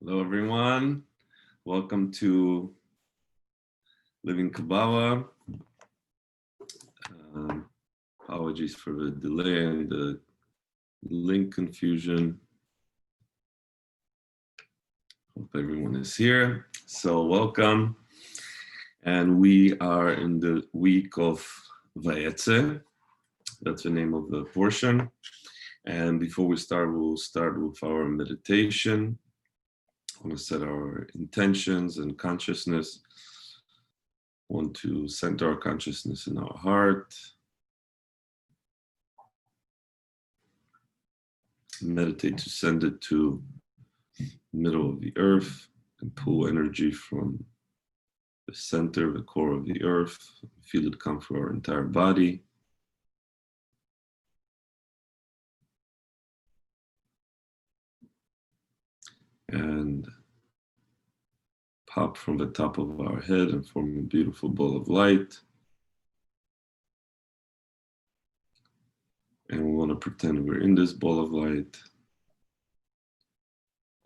Hello, everyone. Welcome to Living Kabbalah. Apologies for the delay and the link confusion. Hope everyone is here. So welcome. And we are in the week of Vayetze. That's the name of the portion. And before we start, we'll start with our meditation. I want to set our intentions and consciousness. I want to center our consciousness in our heart. Meditate to send it to the middle of the earth and pull energy from the center, the core of the earth. Feel it come through our entire body. And pop from the top of our head and form a beautiful ball of light. And we want to pretend we're in this ball of light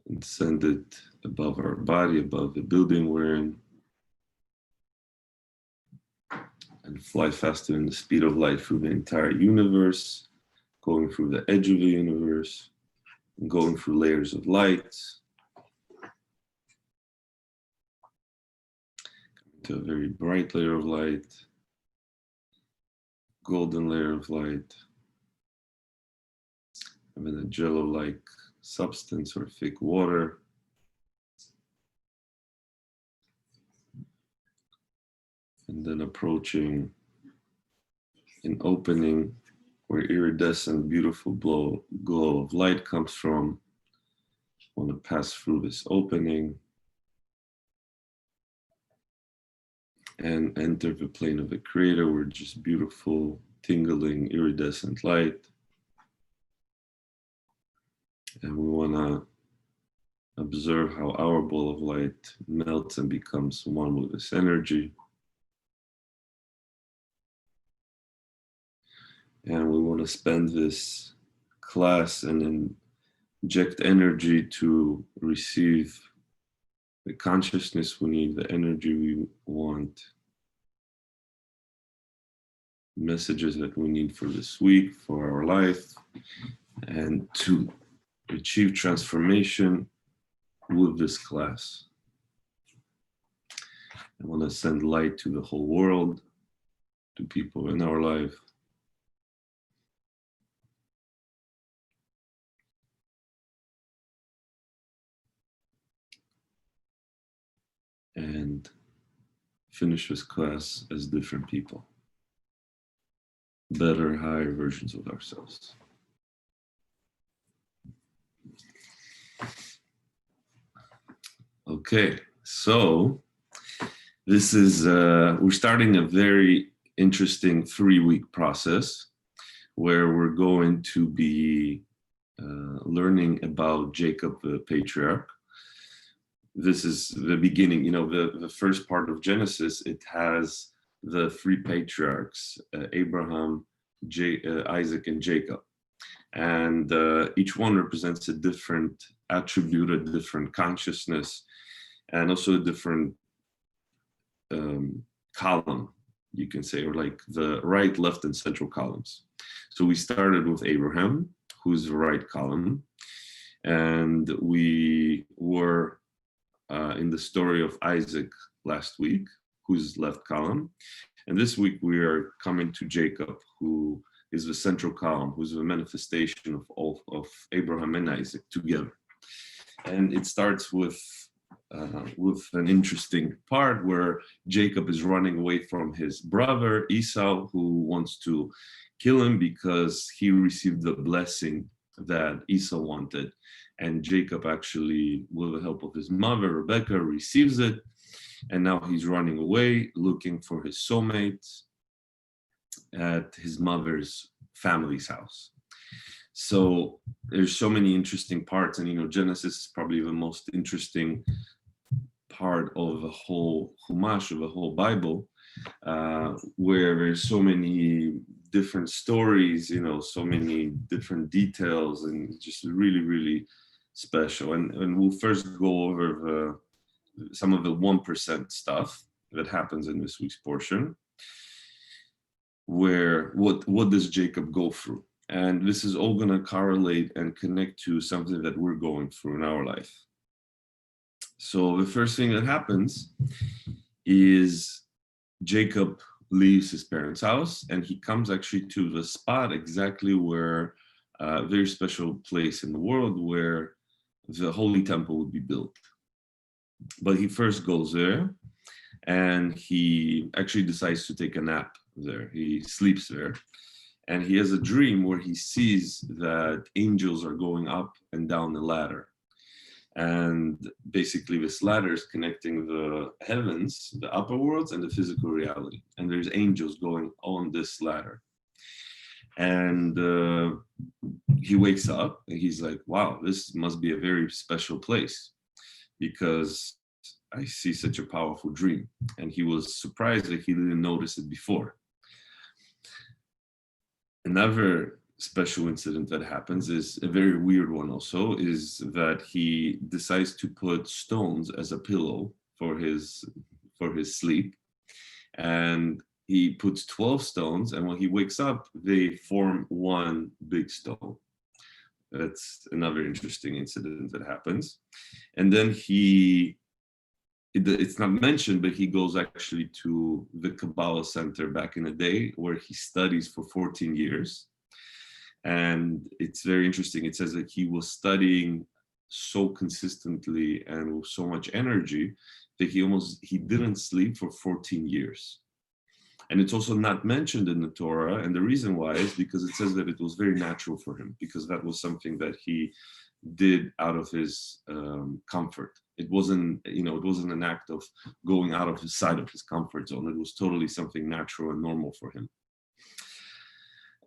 and send it above our body, above the building we're in, and fly faster than the speed of light through the entire universe, going through the edge of the universe, and going through layers of light, to a very bright layer of light, golden layer of light, and then a jello-like substance or thick water. And then approaching an opening where iridescent, beautiful glow of light comes from. I want to pass through this opening and enter the plane of the Creator where just beautiful, tingling, iridescent light. And we want to observe how our ball of light melts and becomes one with this energy. And we want to spend this class and inject energy to receive the consciousness we need, the energy we want, messages that we need for this week, for our life, and to achieve transformation with this class. I want to send light to the whole world, to people in our life. And finish this class as different people, better, higher versions of ourselves. Okay, so this is, we're starting a very interesting 3-week process where we're going to be learning about Jacob the patriarch. This is the beginning, the first part of Genesis. It has the 3 patriarchs, Abraham, Isaac, and Jacob. And each one represents a different attribute, a different consciousness, and also a different column, you can say, or like the right, left, and central columns. So we started with Abraham, who's the right column, and we were in the story of Isaac last week, who's left column. And this week we are coming to Jacob, who is the central column, who's the manifestation of all of Abraham and Isaac together. And it starts with an interesting part where Jacob is running away from his brother Esau, who wants to kill him because he received the blessing that Esau wanted. And Jacob actually, with the help of his mother, Rebecca, receives it. And now he's running away, looking for his soulmates at his mother's family's house. So there's so many interesting parts. And, Genesis is probably the most interesting part of the whole Chumash, of the whole Bible, where there's so many different stories, so many different details, and just really, really special. And we'll first go over some of the 1% stuff that happens in this week's portion, where what does Jacob go through? And this is all going to correlate and connect to something that we're going through in our life. So the first thing that happens is Jacob leaves his parents' house, and he comes actually to the spot exactly where a very special place in the world where the Holy Temple would be built. But he first goes there, and he actually decides to take a nap there. He sleeps there, and he has a dream where he sees that angels are going up and down the ladder. And basically this ladder is connecting the heavens, the upper worlds, and the physical reality. And there's angels going on this ladder. And he wakes up and he's like, wow, this must be a very special place because I see such a powerful dream. And he was surprised that he didn't notice it before. Another special incident that happens is a very weird one also, is that he decides to put stones as a pillow for his sleep. And he puts 12 stones, and when he wakes up, they form one big stone. That's another interesting incident that happens. And then it's not mentioned, but he goes actually to the Kabbalah center back in the day where he studies for 14 years. And it's very interesting. It says that he was studying so consistently and with so much energy that he didn't sleep for 14 years. And it's also not mentioned in the Torah. And the reason why is because it says that it was very natural for him, because that was something that he did out of his comfort. It wasn't an act of going out of his side of his comfort zone. It was totally something natural and normal for him.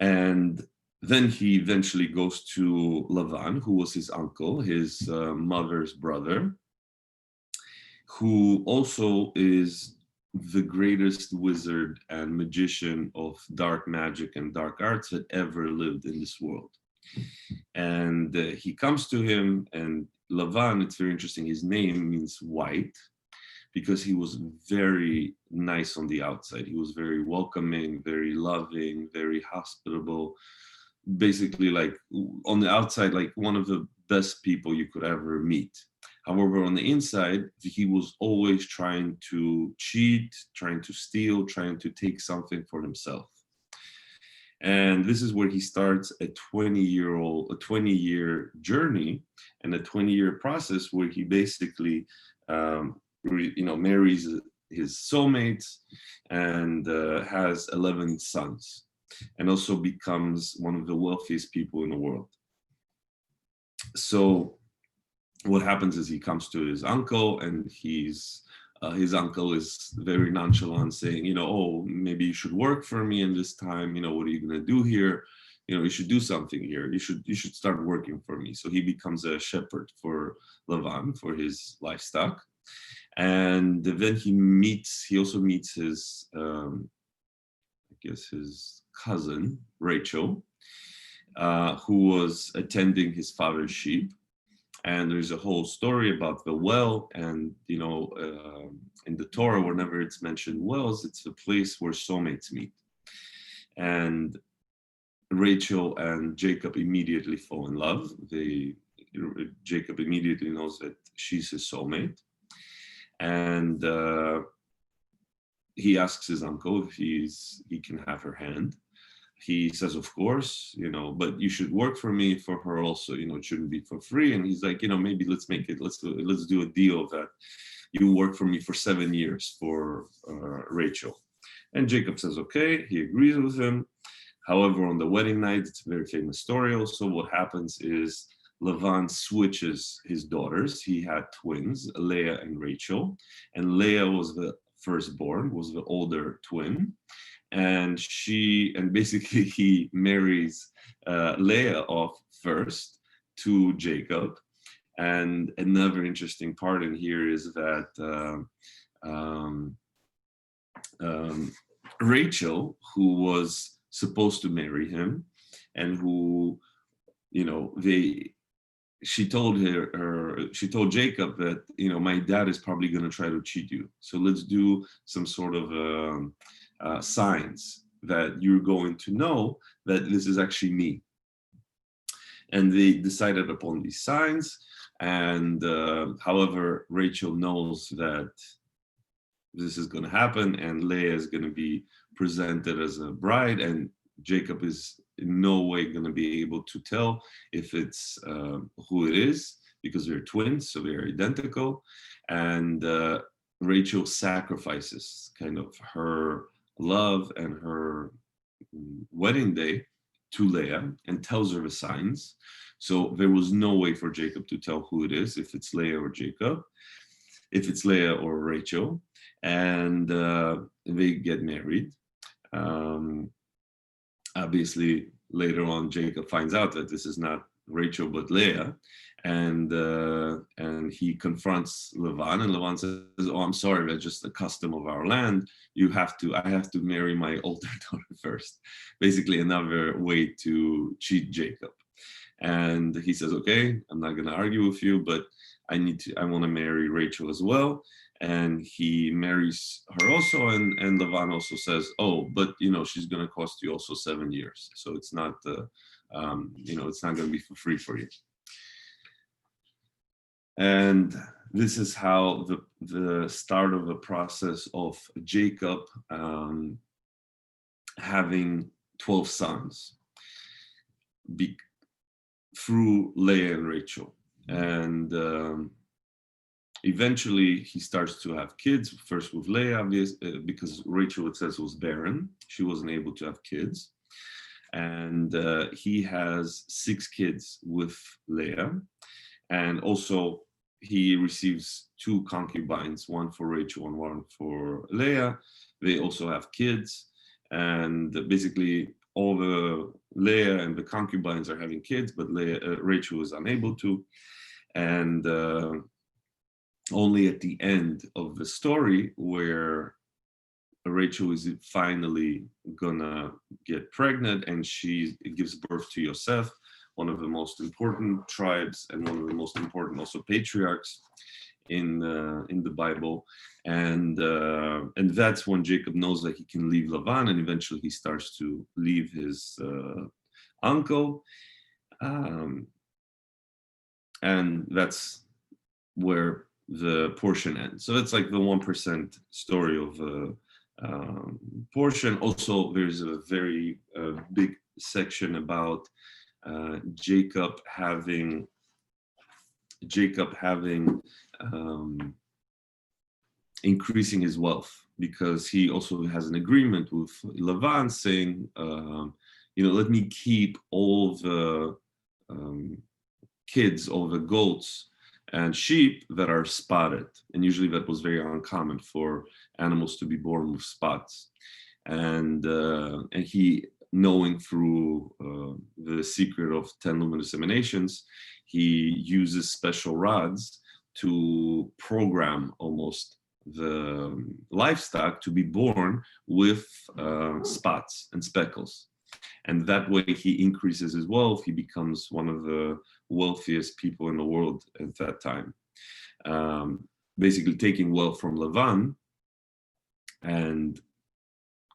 And then he eventually goes to Lavan, who was his uncle, his mother's brother, who also is the greatest wizard and magician of dark magic and dark arts that ever lived in this world. And he comes to him, and Lavan, it's very interesting, his name means white, because he was very nice on the outside. He was very welcoming, very loving, very hospitable. Basically, like on the outside, like one of the best people you could ever meet. However, on the inside, he was always trying to cheat, trying to steal, trying to take something for himself. And this is where he starts a 20-year journey and a 20-year process where he basically, marries his soulmates and has 11 sons, and also becomes one of the wealthiest people in the world. So what happens is he comes to his uncle, and his uncle is very nonchalant, saying, oh, maybe you should work for me in this time. What are you going to do here? You should do something here. You should start working for me. So he becomes a shepherd for Lavan, for his livestock. And then he also meets his, his cousin, Rachel, who was attending his father's sheep. And there's a whole story about the well, and in the Torah, whenever it's mentioned wells, it's the place where soulmates meet. And Rachel and Jacob immediately fall in love. Jacob immediately knows that she's his soulmate, and he asks his uncle if he can have her hand. He says, of course, but you should work for me, for her also, it shouldn't be for free. And he's like, maybe let's do a deal that you work for me for 7 years for Rachel. And Jacob says, okay, he agrees with him. However, on the wedding night, it's a very famous story also. What happens is Lavan switches his daughters. He had twins, Leah and Rachel. And Leah was the firstborn, was the older twin. And basically he marries Leah off first to Jacob. And another interesting part in here is that Rachel, who was supposed to marry him, and who, she told she told Jacob that, my dad is probably going to try to cheat you. So let's do some sort of signs that you're going to know that this is actually me. And they decided upon these signs. And however, Rachel knows that this is going to happen, and Leah is going to be presented as a bride, and Jacob is in no way going to be able to tell if it's who it is, because they're twins, so they're identical. And Rachel sacrifices kind of her love and her wedding day to Leah and tells her the signs. So there was no way for Jacob to tell who it is, if it's Leah or Jacob, if it's Leah or Rachel. And they get married. Obviously, later on, Jacob finds out that this is not Rachel but Leah, and he confronts Lavan, and Lavan says, "Oh, I'm sorry, that's just the custom of our land. I have to marry my older daughter first." Basically, another way to cheat Jacob. And he says, "Okay, I'm not going to argue with you, but I want to marry Rachel as well." And he marries her also, and Lavan also says, "Oh, but she's going to cost you also 7 years, so it's not it's not going to be for free for you." And this is how the start of the process of Jacob having 12 sons through Leah and Rachel. And eventually he starts to have kids, first with Leah, because Rachel, it says, was barren. She wasn't able to have kids. And he has 6 kids with Leah. And also he receives 2 concubines, one for Rachel and one for Leah. They also have kids. And basically all the Leah and the concubines are having kids, but Rachel is unable to. And only at the end of the story, where Rachel is finally gonna get pregnant, and she gives birth to Yosef, one of the most important tribes and one of the most important also patriarchs in the Bible. And that's when Jacob knows that he can leave Lavan, and eventually he starts to leave his uncle. And that's where the portion ends. So it's like the 1% story of the portion. Also, there's a very big section about Jacob having increasing his wealth, because he also has an agreement with Lavan saying, let me keep all the kids, all the goats and sheep that are spotted. And usually that was very uncommon for animals to be born with spots. And he, knowing through the secret of 10 luminous emanations, he uses special rods to program almost the livestock to be born with spots and speckles. And that way he increases his wealth. He becomes one of the wealthiest people in the world at that time. Basically taking wealth from Lavan and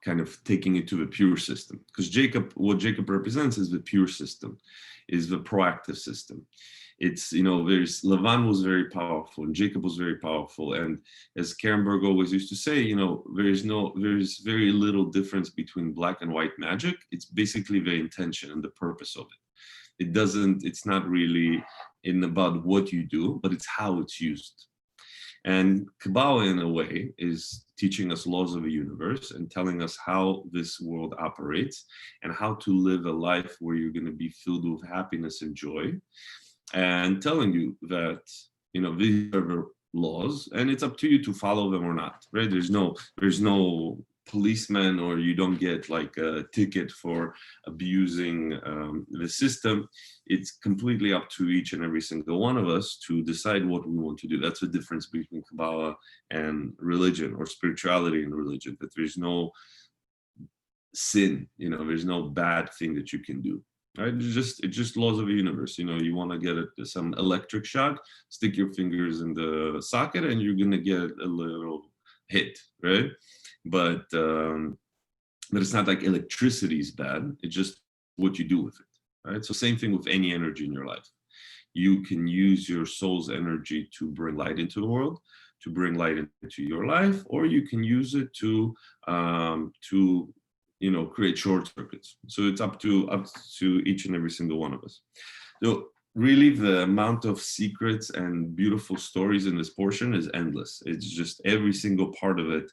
kind of taking it to the pure system. Because what Jacob represents is the pure system, is the proactive system. It's, Lavan was very powerful and Jacob was very powerful. And as Karenberg always used to say, there's very little difference between black and white magic. It's basically the intention and the purpose of it. It's not really about what you do, but it's how it's used. And Kabbalah, in a way, is teaching us laws of the universe and telling us how this world operates and how to live a life where you're going to be filled with happiness and joy, and telling you that, these are the laws and it's up to you to follow them or not, right? There's no policeman, or you don't get like a ticket for abusing the system. It's completely up to each and every single one of us to decide what we want to do. That's the difference between Kabbalah and religion, or spirituality and religion, that there's no sin, there's no bad thing that you can do. right? It's just laws of the universe. You want to get some electric shock, stick your fingers in the socket, and you're gonna get a little hit, right? But but it's not like electricity is bad. It's just what you do with it, right? So same thing with any energy in your life. You can use your soul's energy to bring light into the world, to bring light into your life, or you can use it to create short circuits. So it's up to each and every single one of us. So really, the amount of secrets and beautiful stories in this portion is endless. It's just every single part of it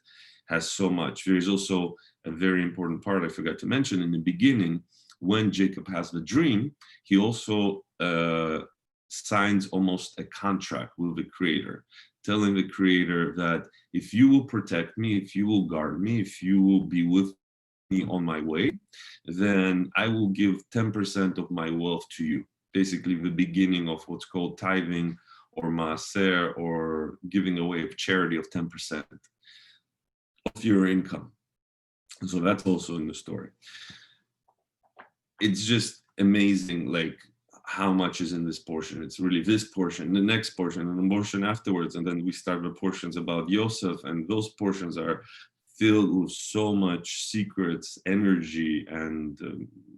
has so much. There is also a very important part I forgot to mention in the beginning. When Jacob has the dream, he also signs almost a contract with the creator, telling the creator that if you will protect me, if you will guard me, if you will be with me on my way, then I will give 10% of my wealth to you. Basically, the beginning of what's called tithing or maaser, or giving away of charity of 10% of your income. So that's also in the story. It's just amazing, like how much is in this portion. It's really this portion, the next portion, and the portion afterwards, and then we start the portions about Yosef, and those portions are filled with so much secrets, energy, and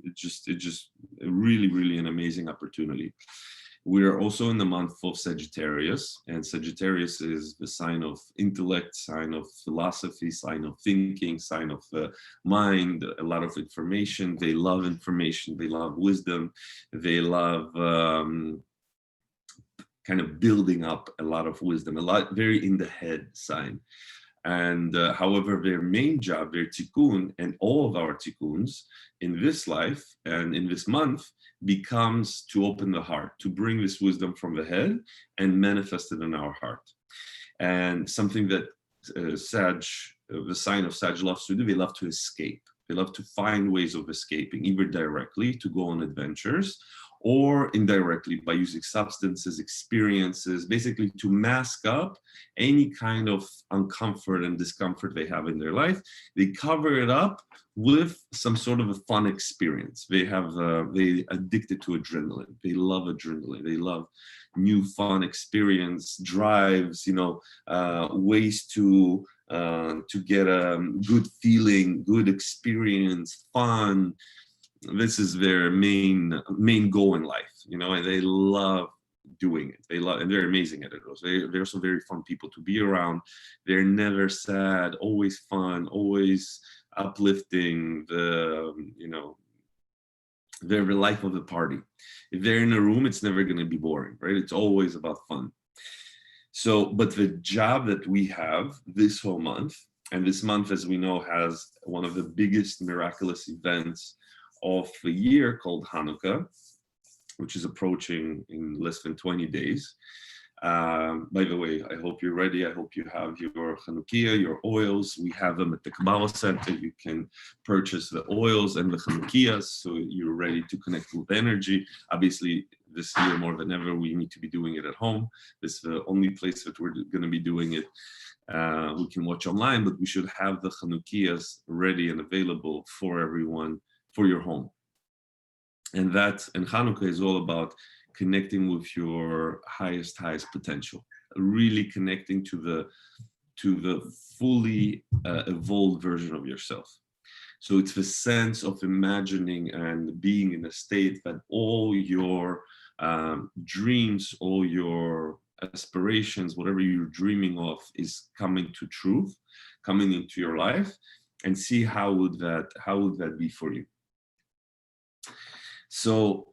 it's just really an amazing opportunity. We are also in the month of Sagittarius, and Sagittarius is the sign of intellect, sign of philosophy, sign of thinking, sign of mind, a lot of information. They love information, they love wisdom, they love kind of building up a lot of wisdom, a lot, very in the head sign. And however, their main job, their tikkun, and all of our tikkuns in this life and in this month becomes to open the heart, to bring this wisdom from the head and manifest it in our heart. And something that the sign of Sag loves to do, they love to escape. They love to find ways of escaping, either directly to go on adventures, or indirectly by using substances, experiences, basically to mask up any kind of uncomfort and discomfort they have in their life. They cover it up with some sort of a fun experience. They addicted to adrenaline. They love adrenaline. They love new fun experience, drives, ways to get a good feeling, good experience, fun. This is their main goal in life, and they love doing it. And they're amazing at it also. They're also very fun people to be around. They're never sad, always fun, always uplifting. They're the life of the party. If they're in a room, it's never going to be boring, right? It's always about fun. So, but the job that we have this whole month, and this month, as we know, has one of the biggest miraculous events of the year called Hanukkah, which is approaching in less than 20 days. By the way, I hope you're ready. I hope you have your Chanukiah, your oils. We have them at the Kabbalah Center. You can purchase the oils and the Chanukiahs, so you're ready to connect with energy. Obviously, this year more than ever, we need to be doing it at home. This is the only place that we're going to be doing it. We can watch online, but we should have the Chanukiahs ready and available for everyone, for your home. And Hanukkah is all about connecting with your highest potential, really connecting to the fully evolved version of yourself. So it's the sense of imagining and being in a state that all your dreams, all your aspirations, whatever you're dreaming of, is coming to truth, coming into your life, and see how would that be for you. So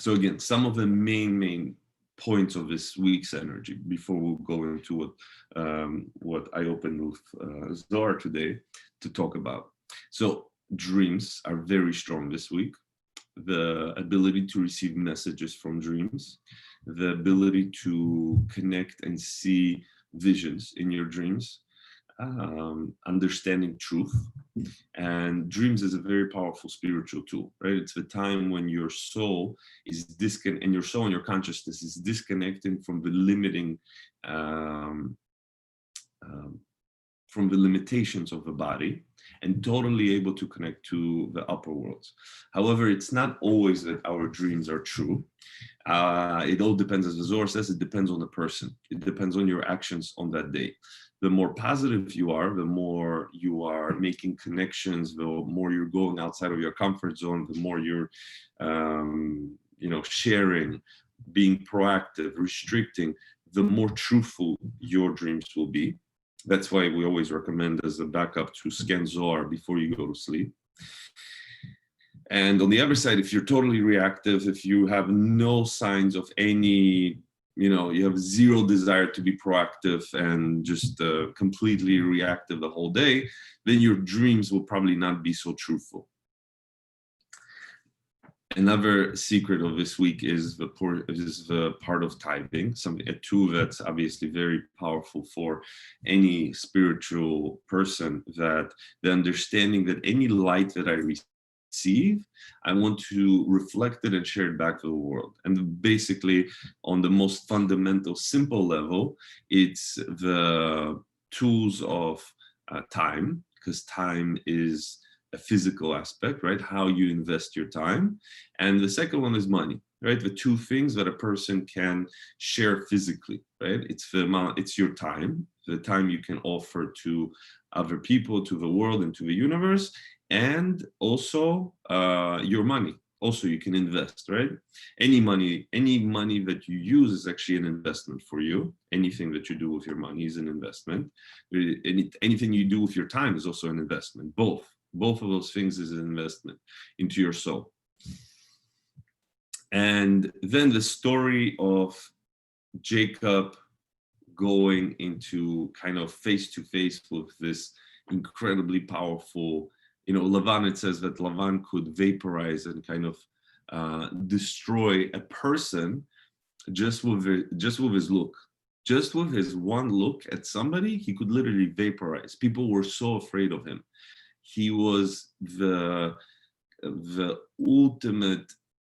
again, some of the main points of this week's energy before we go into what I opened with Zohar today to talk about. So dreams are very strong this week. The ability to receive messages from dreams, the ability to connect and see visions in your dreams, understanding truth. And dreams is a very powerful spiritual tool, right? It's the time when your soul is and your soul and your consciousness is disconnecting from the limiting from the limitations of the body and totally able to connect to the upper worlds. However, it's not always that our dreams are true. It all depends, as the Zohar says, it depends on the person. It depends on your actions on that day. The more positive you are, the more you are making connections, the more you're going outside of your comfort zone, the more you're, sharing, being proactive, restricting, the more truthful your dreams will be. That's why we always recommend as a backup to scan Zohar before you go to sleep. And on the other side, if you're totally reactive, if you have no signs of any, you have zero desire to be proactive and just completely reactive the whole day, then your dreams will probably not be so truthful. Another secret of this week is the part of tithing, a tool that's obviously very powerful for any spiritual person, that the understanding that any light that I receive, I want to reflect it and share it back to the world. And basically, on the most fundamental, simple level, it's the tools of time, because time is a physical aspect, right? How you invest your time. And the second one is money, right? The two things that a person can share physically, right? It's your time, the time you can offer to other people, to the world, and to the universe, and also your money. Also, you can invest, right? Any money that you use is actually an investment for you. Anything that you do with your money is an investment. Anything you do with your time is also an investment. Both of those things is an investment into your soul. And then the story of Jacob going into kind of face to face with this incredibly powerful, Lavan, it says that Lavan could vaporize and kind of destroy a person just with his look. Just with his one look at somebody, he could literally vaporize. People were so afraid of him. He was the ultimate,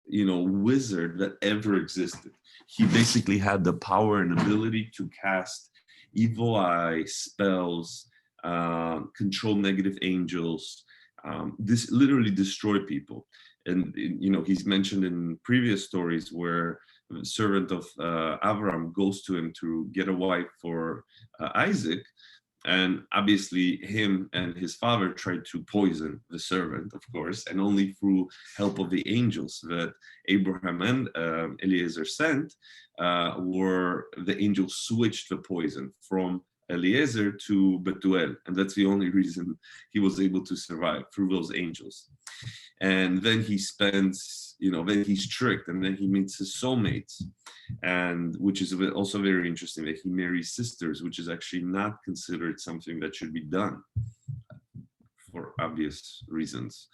wizard that ever existed. He basically had the power and ability to cast evil eye spells, control negative angels, this literally destroy people. And he's mentioned in previous stories where the servant of Avram goes to him to get a wife for Isaac. And obviously him and his father tried to poison the servant, of course, and only through help of the angels that Abraham and Eliezer sent were the angels switched the poison from Eliezer to Betuel. And that's the only reason he was able to survive, through those angels. And then he spends, then he's tricked, and then he meets his soulmates, and which is also very interesting, that he marries sisters, which is actually not considered something that should be done for obvious reasons.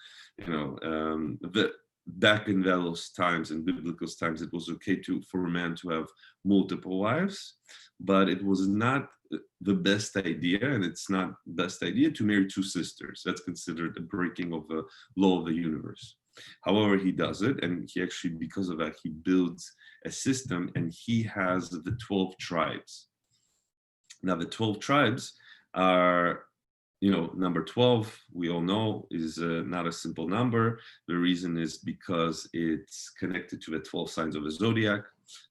Back in those times, in biblical times, it was okay for a man to have multiple wives, but it was not the best idea, and it's not the best idea to marry two sisters. That's considered a breaking of the law of the universe. However, he does it, and he actually, because of that, he builds a system, and he has the 12 tribes. Now, the 12 tribes are, number 12, we all know, is not a simple number. The reason is because it's connected to the 12 signs of the zodiac,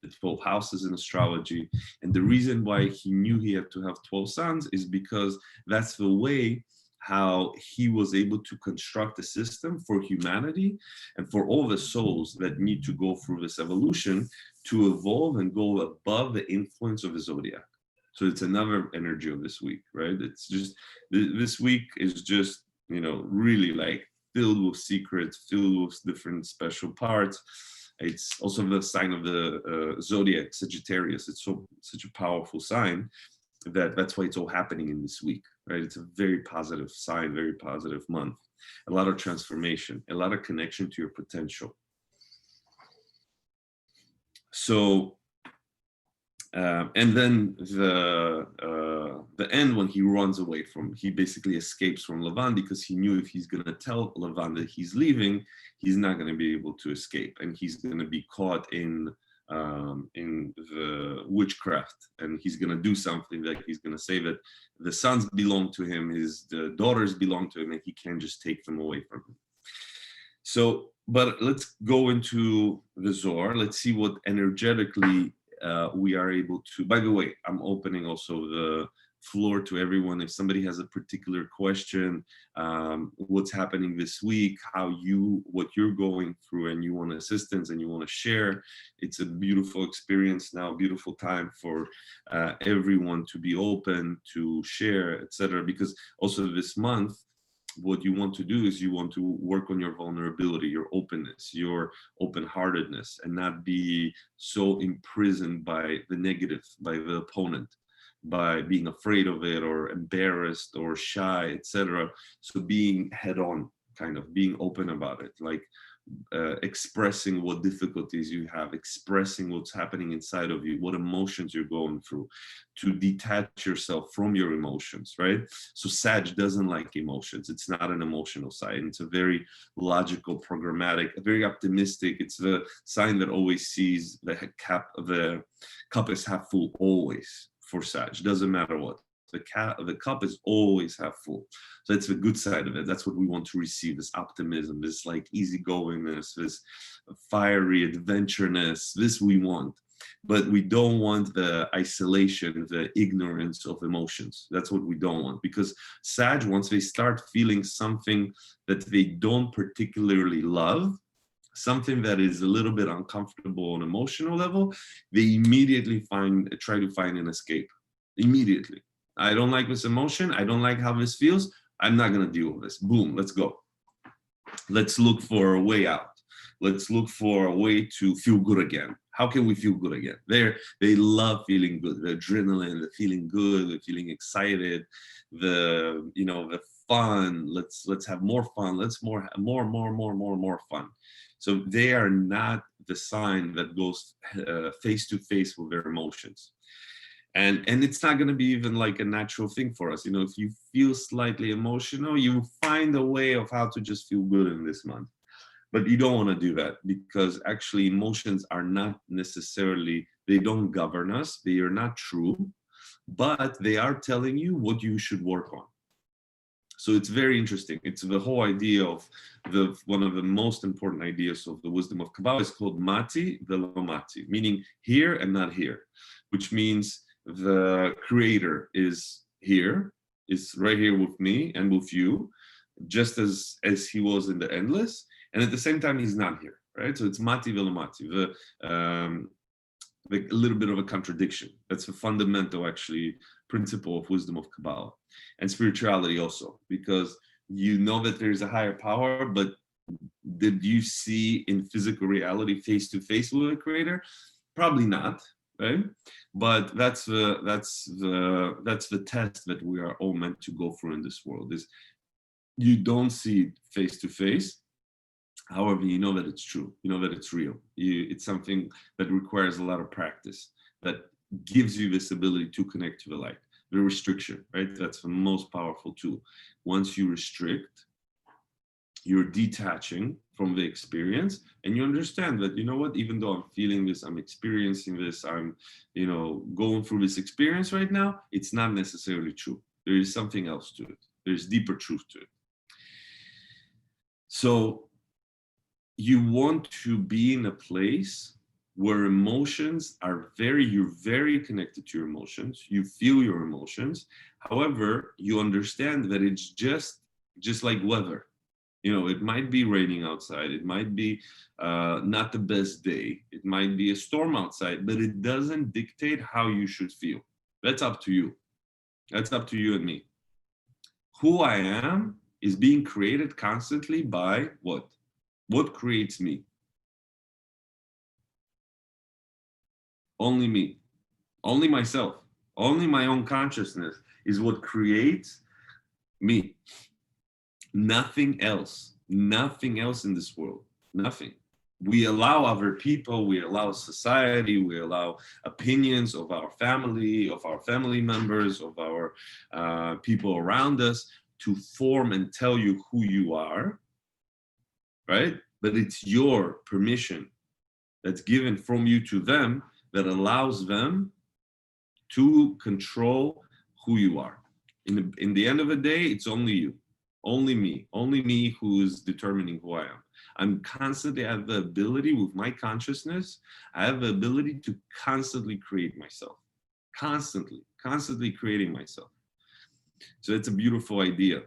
the 12 houses in astrology. And the reason why he knew he had to have 12 sons is because that's the way how he was able to construct a system for humanity and for all the souls that need to go through this evolution to evolve and go above the influence of the zodiac. So it's another energy of this week, right? It's just, this week is just, really like filled with secrets, filled with different special parts. It's also the sign of the zodiac, Sagittarius. It's such a powerful sign that's why it's all happening in this week, right? It's a very positive sign, very positive month. A lot of transformation, a lot of connection to your potential. So, and then the end, when he runs away he basically escapes from Lavan, because he knew if he's going to tell Lavan that he's leaving, he's not going to be able to escape, and he's going to be caught in in the witchcraft, and he's going to do something, like he's going to say that the sons belong to him, the daughters belong to him, and he can't just take them away from him. So, but let's go into the Zohar. Let's see what energetically we are able to. By the way, I'm opening also the floor to everyone. If somebody has a particular question, what's happening this week, what you're going through, and you want assistance and you want to share, it's a beautiful experience now, beautiful time for everyone to be open, to share, etc. Because also this month, what you want to do is you want to work on your vulnerability, your openness, your open-heartedness, and not be so imprisoned by the negative, by the opponent, by being afraid of it or embarrassed or shy, etc. So being head-on, kind of being open about it, like expressing what difficulties you have, expressing what's happening inside of you, what emotions you're going through, to detach yourself from your emotions, right? So Sag doesn't like emotions. It's not an emotional sign. It's a very logical, programmatic, very optimistic. It's the sign that always sees the cup is half full, always, for Sag. Doesn't matter what. The cup is always half full. So it's the good side of it. That's what we want to receive, this optimism, this like easygoingness, this fiery adventureness, this we want. But we don't want the isolation, the ignorance of emotions. That's what we don't want. Because Sag, once they start feeling something that they don't particularly love, something that is a little bit uncomfortable on an emotional level, they immediately try to find an escape. Immediately. I don't like this emotion. I don't like how this feels. I'm not going to deal with this. Boom, let's go. Let's look for a way out. Let's look for a way to feel good again. How can we feel good again? They love feeling good. The adrenaline, the feeling good, the feeling excited, the fun. Let's have more fun. Let's more fun. So they are not the sign that goes face to face with their emotions. And it's not going to be even like a natural thing for us. If you feel slightly emotional, you find a way of how to just feel good in this month. But you don't want to do that, because actually emotions are not necessarily, they don't govern us. They are not true, but they are telling you what you should work on. So it's very interesting. It's the whole idea of one of the most important ideas of the wisdom of Kabbalah is called mati velo mati, meaning here and not here, which means the creator is here, is right here with me and with you, just as he was in the endless, and at the same time he's not here, right? So it's mati velo mati, a little bit of a contradiction. That's a fundamental, actually, principle of wisdom of Kabbalah and spirituality also, because you know that there's a higher power, but did you see in physical reality face to face with the creator? Probably not. Right? But that's the test that we are all meant to go through in this world. Is you don't see it face to face. However, you know that it's true. You know that it's real. It's something that requires a lot of practice, that gives you this ability to connect to the light. The restriction, right? That's the most powerful tool. Once you restrict, you're detaching from the experience, and you understand that, even though I'm feeling this, I'm experiencing this, I'm, going through this experience right now, it's not necessarily true. There is something else to it. There's deeper truth to it. So you want to be in a place where emotions you're very connected to your emotions. You feel your emotions. However, you understand that it's just like weather. It might be raining outside. It might be not the best day. It might be a storm outside, but it doesn't dictate how you should feel. That's up to you. That's up to you and me. Who I am is being created constantly by what? What creates me? Only me. Only myself. Only my own consciousness is what creates me. Nothing else in this world, nothing. We allow other people, we allow society, we allow opinions of our family members, of our people around us to form and tell you who you are, right? But it's your permission that's given from you to them that allows them to control who you are. In the end of the day, it's only you, only me who's determining who I am. I'm constantly, I have the ability with my consciousness, I have the ability to constantly create myself, constantly creating myself. So it's a beautiful idea.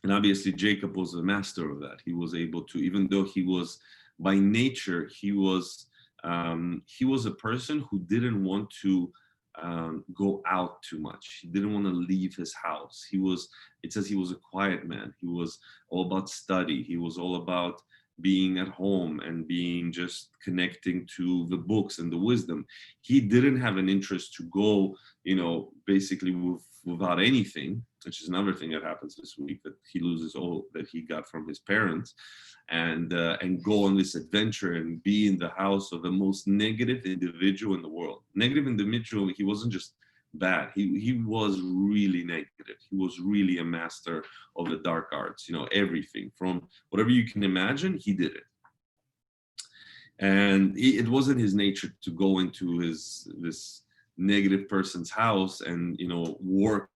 And obviously Jacob was a master of that. He was able to, even though he was by nature, he was a person who didn't want to go out too much. He didn't want to leave his house. It says he was a quiet man. He was all about study. He was all about being at home and being just connecting to the books and the wisdom. He didn't have an interest to go, basically without anything, which is another thing that happens this week, that he loses all that he got from his parents, and go on this adventure and be in the house of the most negative individual in the world. Negative individual, he wasn't just bad. He was really negative. He was really a master of the dark arts, everything from whatever you can imagine, he did it. And it wasn't his nature to go into this negative person's house and, work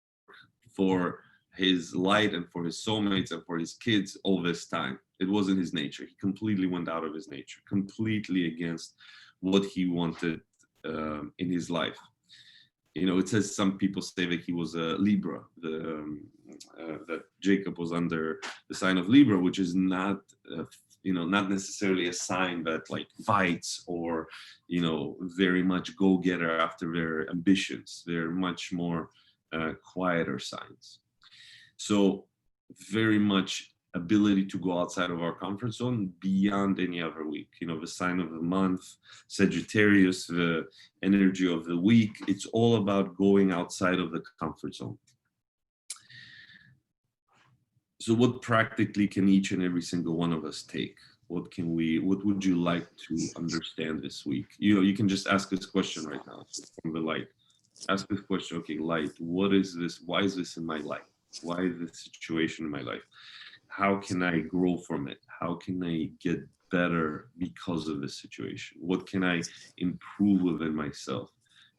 for his light and for his soulmates and for his kids all this time. It wasn't his nature. He completely went out of his nature, completely against what he wanted in his life. It says, some people say that he was a Libra, that Jacob was under the sign of Libra, which is not, not necessarily a sign that like fights or, very much go-getter after their ambitions. They're much more quieter signs. So very much ability to go outside of our comfort zone beyond any other week. The sign of the month, Sagittarius, the energy of the week, it's all about going outside of the comfort zone. So what practically can each and every single one of us take? What would you like to understand this week? You can just ask this question right now from the light. Ask this question, okay, light, what is this? Why is this in my life? Why is this situation in my life? How can I grow from it? How can I get better because of this situation? What can I improve within myself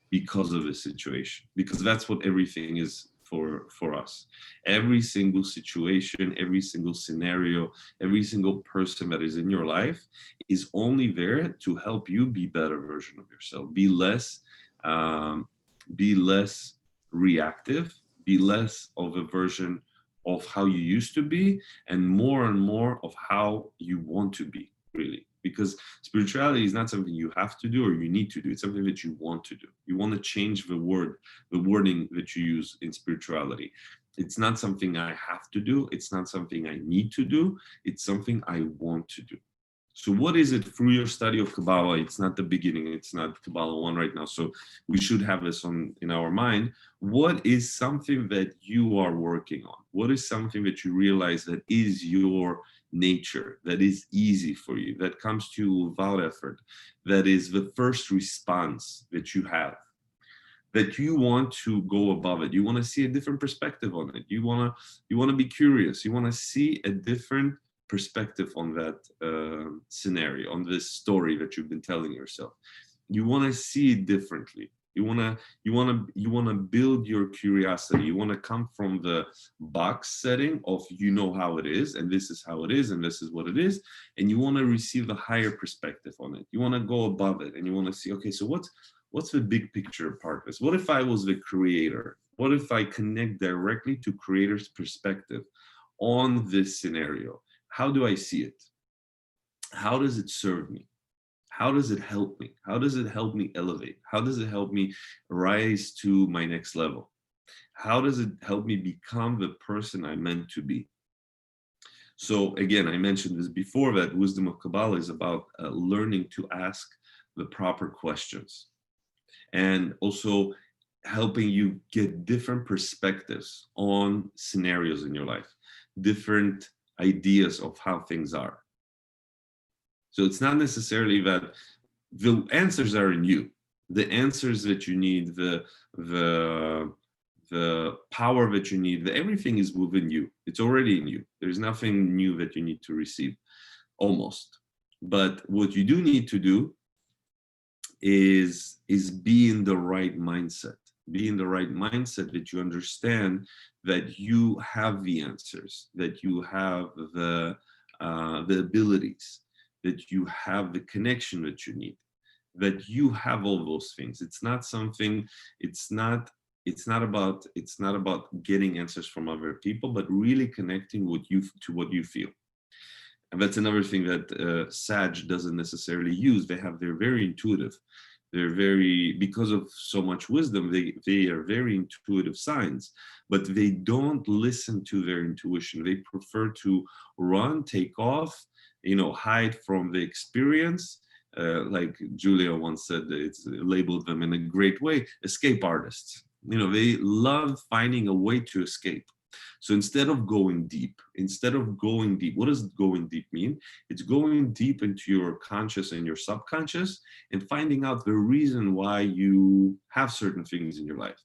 because of this situation? Because that's what everything is for us. Every single situation, every single scenario, every single person that is in your life is only there to help you be a better version of yourself. Be less reactive, be less of a version of how you used to be, and more of how you want to be, really. Because spirituality is not something you have to do or you need to do. It's something that you want to do. You want to change the wording that you use in spirituality. It's not something I have to do. It's not something I need to do. It's something I want to do. So what is it through your study of Kabbalah? It's not the beginning. It's not Kabbalah 1 right now. So we should have this in our mind. What is something that you are working on? What is something that you realize that is your nature, that is easy for you, that comes to you without effort, that is the first response that you have, that you want to go above it? You want to see a different perspective on it. You want to be curious. You want to see a different perspective on that scenario, on this story that you've been telling yourself. You want to see it differently. You want to build your curiosity. You want to come from the box setting of how it is, and this is how it is, and this is what it is, and you want to receive a higher perspective on it. You want to go above it, and you want to see, okay, so what's the big picture part of this? What if I was the creator? What if I connect directly to creator's perspective on this scenario? How do I see it? How does it serve me? How does it help me? How does it help me elevate? How does it help me rise to my next level? How does it help me become the person I'm meant to be? So again, I mentioned this before, that wisdom of Kabbalah is about learning to ask the proper questions, and also helping you get different perspectives on scenarios in your life, different ideas of how things are. So it's not necessarily that the answers are in you. The answers that you need, the power that you need, everything is within you. It's already in you. There's nothing new that you need to receive, almost. But what you do need to do is be in the right mindset. Be in the right mindset that you understand that you have the answers, that you have the abilities, that you have the connection that you need, that you have all those things. It's not something, it's not about getting answers from other people, but really connecting with you to what you feel. And that's another thing that Sag doesn't necessarily use. They're very intuitive. They're very, because of so much wisdom, they are very intuitive signs, but they don't listen to their intuition. They prefer to run, take off, hide from the experience. Like Julia once said, it's labeled them in a great way, escape artists. They love finding a way to escape. So instead of going deep, what does going deep mean? It's going deep into your conscious and your subconscious and finding out the reason why you have certain things in your life.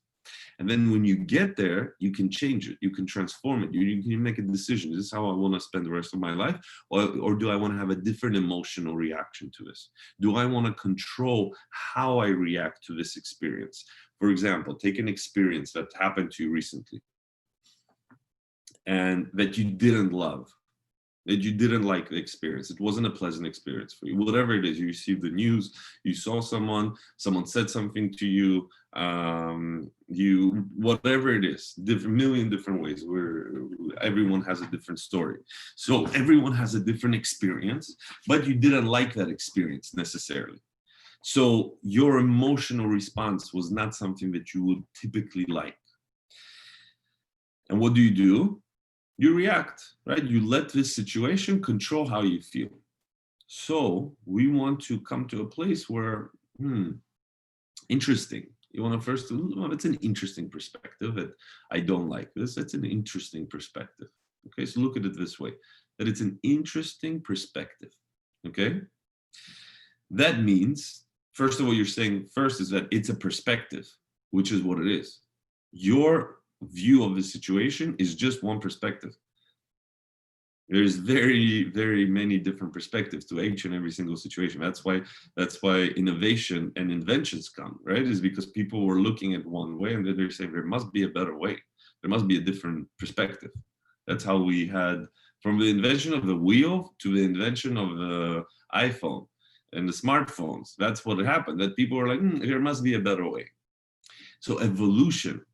And then when you get there, you can change it, you can transform it, you can make a decision. Is this how I want to spend the rest of my life? Or do I want to have a different emotional reaction to this? Do I want to control how I react to this experience? For example, take an experience that happened to you recently and that you didn't love, that you didn't like the experience. It wasn't a pleasant experience for you. Whatever it is, you received the news, you saw someone said something to you, whatever it is, million different ways where everyone has a different story. So everyone has a different experience, but you didn't like that experience necessarily. So your emotional response was not something that you would typically like. And what do? You react, right? You let this situation control how you feel. So we want to come to a place where, interesting. You want to first, it's an interesting perspective that I don't like this. That's an interesting perspective. Okay, so look at it this way, that it's an interesting perspective. Okay? That means, first of all, you're saying first is that it's a perspective, which is what it is. Your view of the situation is just one perspective. There's very, very many different perspectives to each and every single situation. That's why innovation and inventions come, right? Is because people were looking at one way and then they're saying there must be a better way. There must be a different perspective. That's how we had, from the invention of the wheel to the invention of the iPhone and the smartphones. That's what happened, that people were like, there must be a better way. So evolution,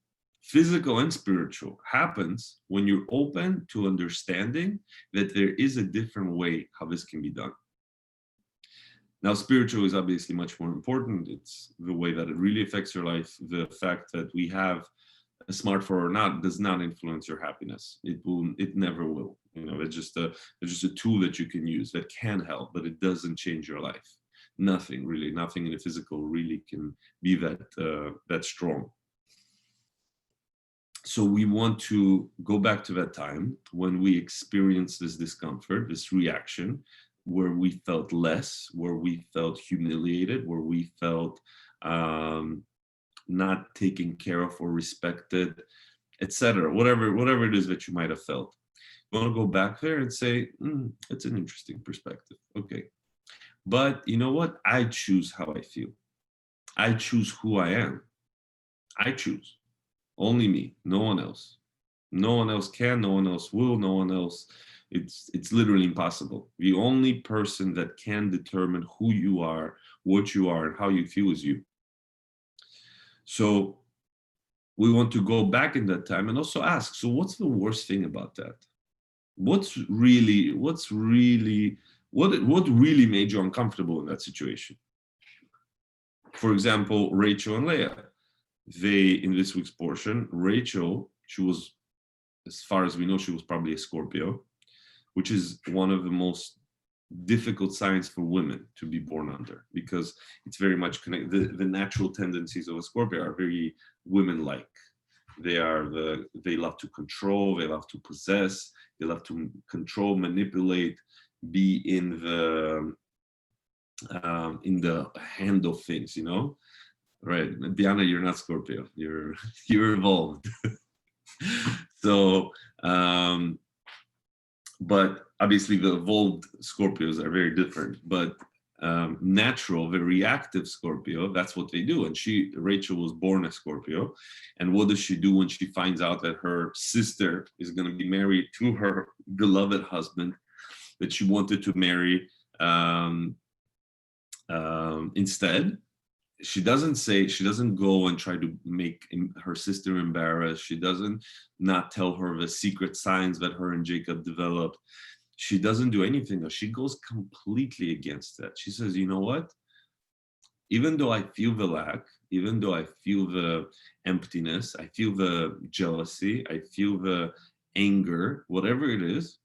physical and spiritual, happens when you're open to understanding that there is a different way how this can be done. Now, spiritual is obviously much more important. It's the way that it really affects your life. The fact that we have a smartphone or not does not influence your happiness. It never will. It's just a tool that you can use that can help, but it doesn't change your life. Nothing in the physical really can be that strong. So we want to go back to that time when we experienced this discomfort, this reaction, where we felt less, where we felt humiliated, where we felt not taken care of or respected, etc. Whatever it is that you might have felt. You want to go back there and say, it's an interesting perspective. Okay. But you know what? I choose how I feel. I choose who I am. I choose. Only me, no one else. No one else can, no one else will, no one else. It's literally impossible. The only person that can determine who you are, what you are, and how you feel is you. So we want to go back in that time and also ask, so what's the worst thing about that? What really made you uncomfortable in that situation? For example, Rachel and Leah. In this week's portion, Rachel, she was, as far as we know, she was probably a Scorpio, which is one of the most difficult signs for women to be born under, because it's very much connected. The natural tendencies of a Scorpio are very women-like. They love to control, they love to possess, they love to control, manipulate, be in the hand of things, Right, Diana, you're not Scorpio. You're evolved. So, but obviously the evolved Scorpios are very different. But natural, very reactive Scorpio, that's what they do. And Rachel was born a Scorpio. And what does she do when she finds out that her sister is going to be married to her beloved husband that she wanted to marry instead? She doesn't go and try to make her sister embarrassed. She doesn't not tell her the secret signs that her and Jacob developed. She doesn't do anything. She goes completely against that. She says, you know what? Even though I feel the lack, even though I feel the emptiness, I feel the jealousy, I feel the anger, whatever it is,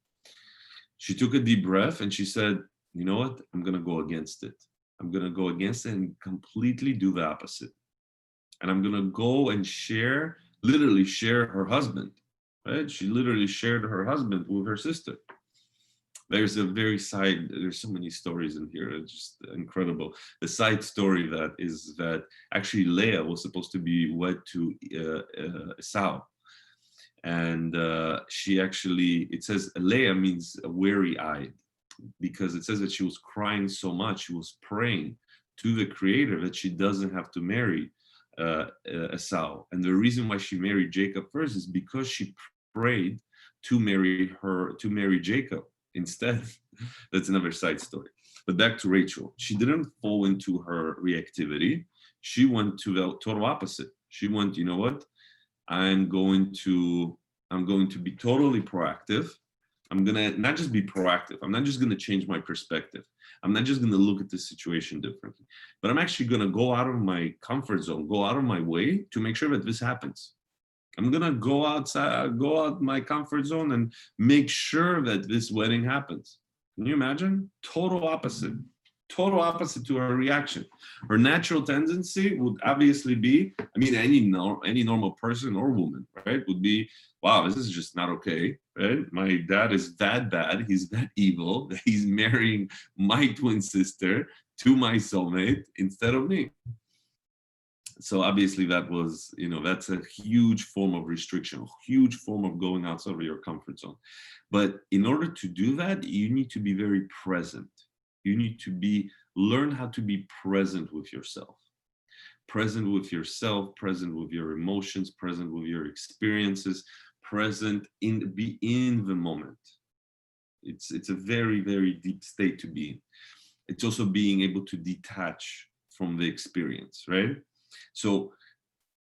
she took a deep breath and she said, you know what? I'm going to go against it. I'm going to go against it and completely do the opposite. And I'm going to go and literally share her husband, right? She literally shared her husband with her sister. There's so many stories in here. It's just incredible. The side story that actually Leah was supposed to be wed to Esau. And it says Leah means weary-eyed, because it says that she was crying so much, she was praying to the Creator that she doesn't have to marry Esau. And the reason why she married Jacob first is because she prayed to marry Jacob instead. That's another side story. But back to Rachel. She didn't fall into her reactivity. She went to the total opposite. She went, you know what? I'm going to be totally proactive. I'm going to not just be proactive. I'm not just going to change my perspective. I'm not just going to look at the situation differently, but I'm actually going to go out of my comfort zone, go out of my way to make sure that this happens. I'm going to go out my comfort zone and make sure that this wedding happens. Can you imagine? Total opposite to her reaction. Her natural tendency would obviously be, any normal person or woman, right, would be, wow, this is just not okay, right? My dad is that bad, he's that evil, that he's marrying my twin sister to my soulmate instead of me. So obviously that's a huge form of restriction, a huge form of going outside of your comfort zone. But in order to do that, you need to be very present. You need to learn how to be present with yourself, present with your emotions, present with your experiences, be in the moment. It's a very, very deep state to be in. It's also being able to detach from the experience, right? So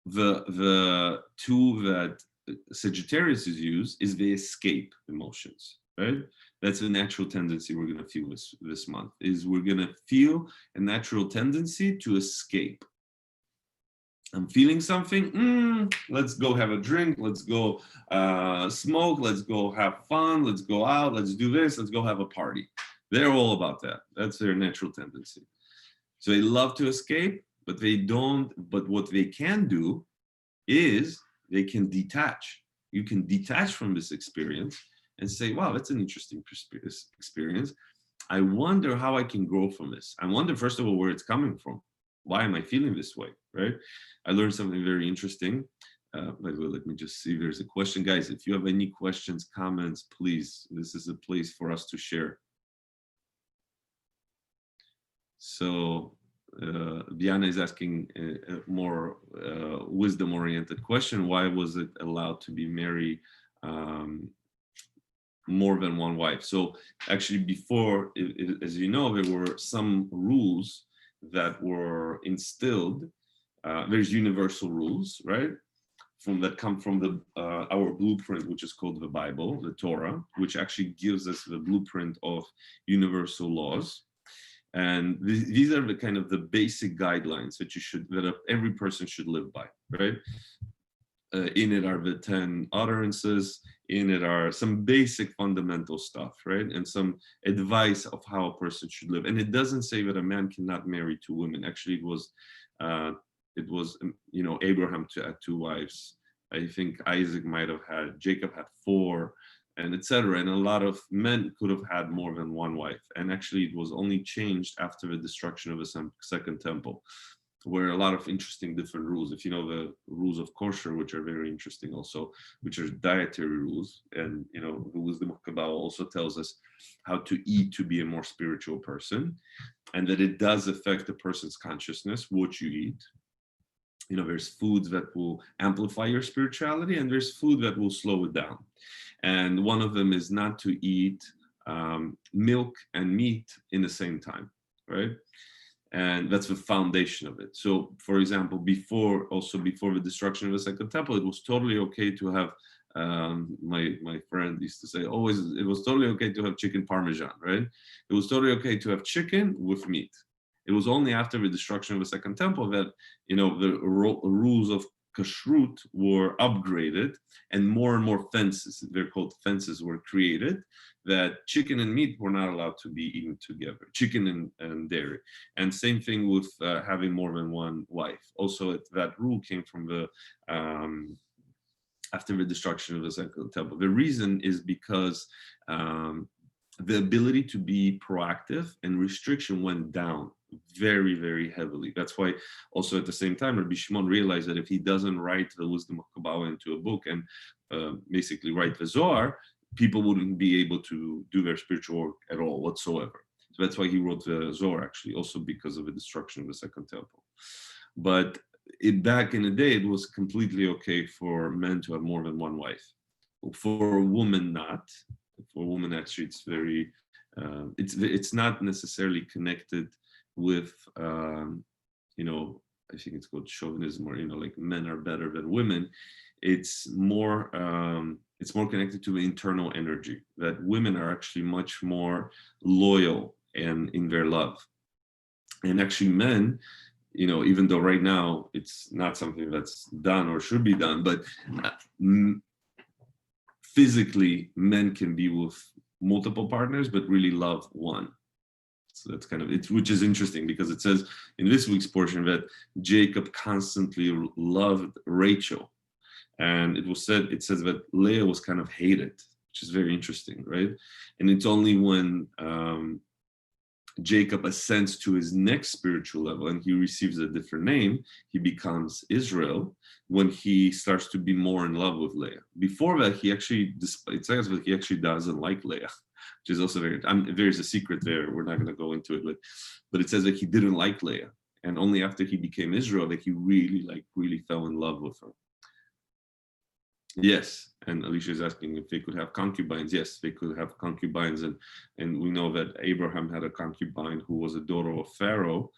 the tool that Sagittarius is the escape emotions, right? That's a natural tendency we're going to feel this month, is we're going to feel a natural tendency to escape. I'm feeling something, let's go have a drink, let's go smoke, let's go have fun, let's go out, let's do this, let's go have a party. They're all about that. That's their natural tendency. So they love to escape, but what they can do is they can detach. You can detach from this experience and say, wow, that's an interesting experience. I wonder how I can grow from this. I wonder, first of all, where it's coming from. Why am I feeling this way, right? I learned something very interesting. Let me just see if there's a question. Guys, if you have any questions, comments, please, this is a place for us to share. So Diana is asking a more wisdom-oriented question. Why was it allowed to be married more than one wife? So actually before, as you know, there were some rules that were instilled. There's universal rules, right? That come from our blueprint, which is called the Bible, the Torah, which actually gives us the blueprint of universal laws. And these are the kind of the basic guidelines that every person should live by, right? In it are the 10 utterances, in it are some basic fundamental stuff, right? And some advice of how a person should live. And it doesn't say that a man cannot marry two women. Actually, it was Abraham had two wives. I think Jacob had 4, and etc. And a lot of men could have had more than one wife. And actually, it was only changed after the destruction of the Second Temple. were a lot of interesting different rules. If you know the rules of kosher, which are very interesting also, which are dietary rules, and you know the wisdom of Kabbalah also tells us how to eat to be a more spiritual person, and that it does affect a person's consciousness, what you eat. You know, there's foods that will amplify your spirituality, and there's food that will slow it down. And one of them is not to eat milk and meat in the same time, right? And that's the foundation of it. So, for example, before the destruction of the second temple, it was totally okay to have. My friend used to say always, it was totally okay to have chicken parmesan, right? It was totally okay to have chicken with meat. It was only after the destruction of the second temple that, you know, the rules of kashrut were upgraded, and more fences, they're called fences, were created, that chicken and meat were not allowed to be eaten together, chicken and dairy. And same thing with having more than one wife. Also, that rule came from the after the destruction of the second temple. The reason is because the ability to be proactive and restriction went down very, very heavily. That's why also at the same time, Rabbi Shimon realized that if he doesn't write the wisdom of Kabbalah into a book and basically write the Zohar, people wouldn't be able to do their spiritual work at all whatsoever. So that's why he wrote the Zohar, actually, also because of the destruction of the second temple. But back in the day, it was completely okay for men to have more than one wife. For a woman, not. For a woman, actually, it's very, it's not necessarily connected with, you know, I think it's called chauvinism, or, you know, like men are better than women. It's more connected to the internal energy, that women are actually much more loyal and in their love. And actually men, you know, even though right now it's not something that's done or should be done, but physically men can be with multiple partners but really love one. So that's kind of it, which is interesting because it says in this week's portion that Jacob constantly loved Rachel, and it says that Leah was kind of hated, which is very interesting, right? And it's only when Jacob ascends to his next spiritual level and he receives a different name, he becomes Israel, when he starts to be more in love with Leah. Before that, he actually, it says that he actually doesn't like Leah, which is also very, there's a secret there, we're not going to go into it, but it says that he didn't like Leah, and only after he became Israel that he really fell in love with her. Yes, and Alicia is asking if they could have concubines. Yes, they could have concubines, and we know that Abraham had a concubine who was a daughter of Pharaoh,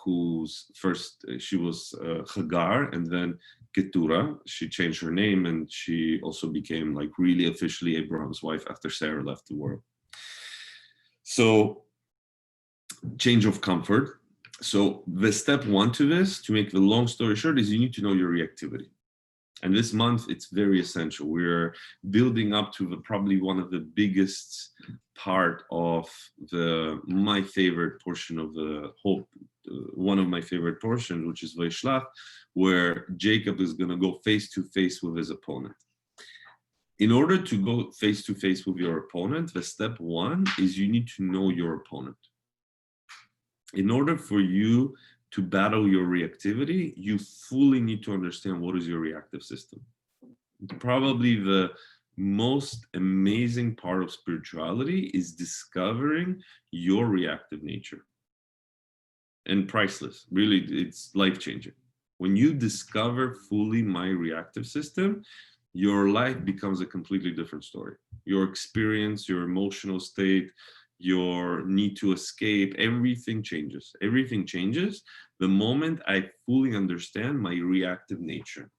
whose first she was Hagar, and then Keturah. She changed her name, and she also became like really officially Abraham's wife after Sarah left the world. So, change of comfort. So the step one to this, to make the long story short, is you need to know your reactivity. And this month, it's very essential. We're building up to probably one of the biggest part of my favorite portion of the whole, one of my favorite portions, which is Vaishlach, where Jacob is going to go face to face with his opponent. In order to go face to face with your opponent, the step one is you need to know your opponent. In order for you to battle your reactivity, you fully need to understand what is your reactive system. Probably the most amazing part of spirituality is discovering your reactive nature. And priceless, really, it's life-changing. When you discover fully my reactive system, your life becomes a completely different story. Your experience, your emotional state, your need to escape, everything changes. Everything changes the moment I fully understand my reactive nature.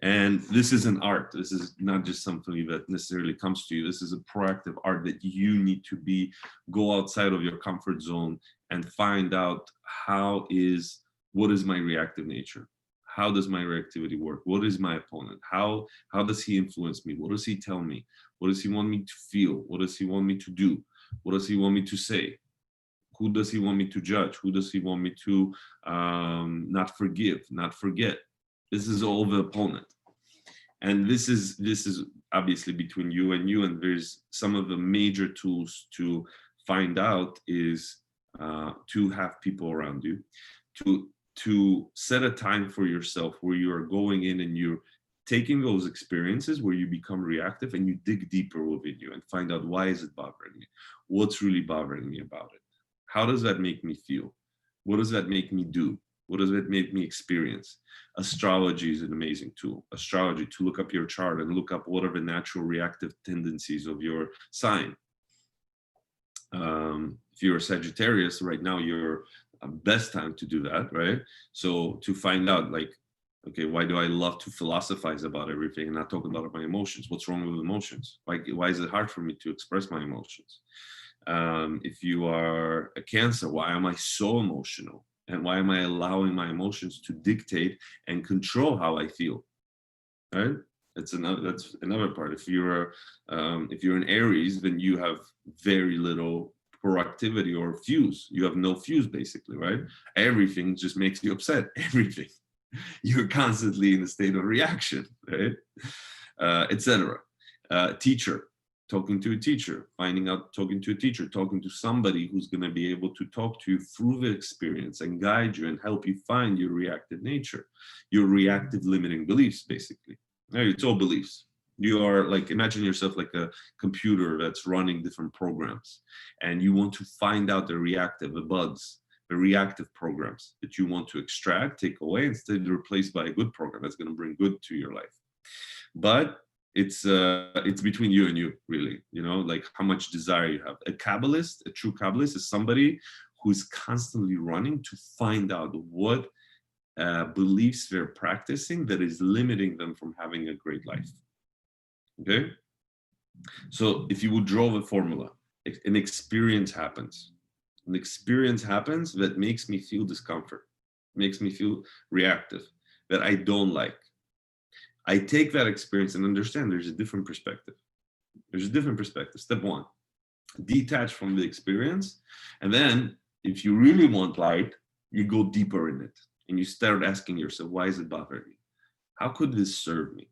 And this is an art. This is not just something that necessarily comes to you. This is a proactive art that you need to go outside of your comfort zone and find out what is my reactive nature? How does my reactivity work? What is my opponent? How does he influence me? What does he tell me? What does he want me to feel? What does he want me to do? What does he want me to say? Who does he want me to judge? Who does he want me to not forgive, not forget? This is all the opponent. And this is obviously between you, and there's some of the major tools to find out is to have people around you, to set a time for yourself where you are going in and you're taking those experiences where you become reactive and you dig deeper within you and find out, why is it bothering me? What's really bothering me about it? How does that make me feel? What does that make me do? What does it make me experience? Astrology is an amazing tool. Astrology, to look up your chart and look up what are the natural reactive tendencies of your sign. If you're a Sagittarius, right now, your best time to do that, right? So to find out, like, okay, why do I love to philosophize about everything and not talk about my emotions? What's wrong with emotions? Why is it hard for me to express my emotions? If you are a Cancer, why am I so emotional? And why am I allowing my emotions to dictate and control how I feel? Right? That's another part. If you're an Aries, then you have very little proactivity or fuse. You have no fuse, basically, right? Everything just makes you upset. Everything. You're constantly in a state of reaction, right? Etc. Teacher, talking to a teacher, talking to a teacher, talking to somebody who's going to be able to talk to you through the experience and guide you and help you find your reactive nature, your reactive limiting beliefs, basically. It's all beliefs. You are like, imagine yourself like a computer that's running different programs, and you want to find out the bugs, the reactive programs that you want to extract, take away, instead replaced by a good program that's going to bring good to your life. But it's between you and you, really, like how much desire you have. A true Kabbalist is somebody who's constantly running to find out what beliefs they're practicing that is limiting them from having a great life. Okay? So if you would draw the formula, an experience happens. An experience happens that makes me feel discomfort, makes me feel reactive, that I don't like. I take that experience and understand there's a different perspective. There's a different perspective. Step one, detach from the experience. And then if you really want light, you go deeper in it and you start asking yourself, why is it bothering me? How could this serve me?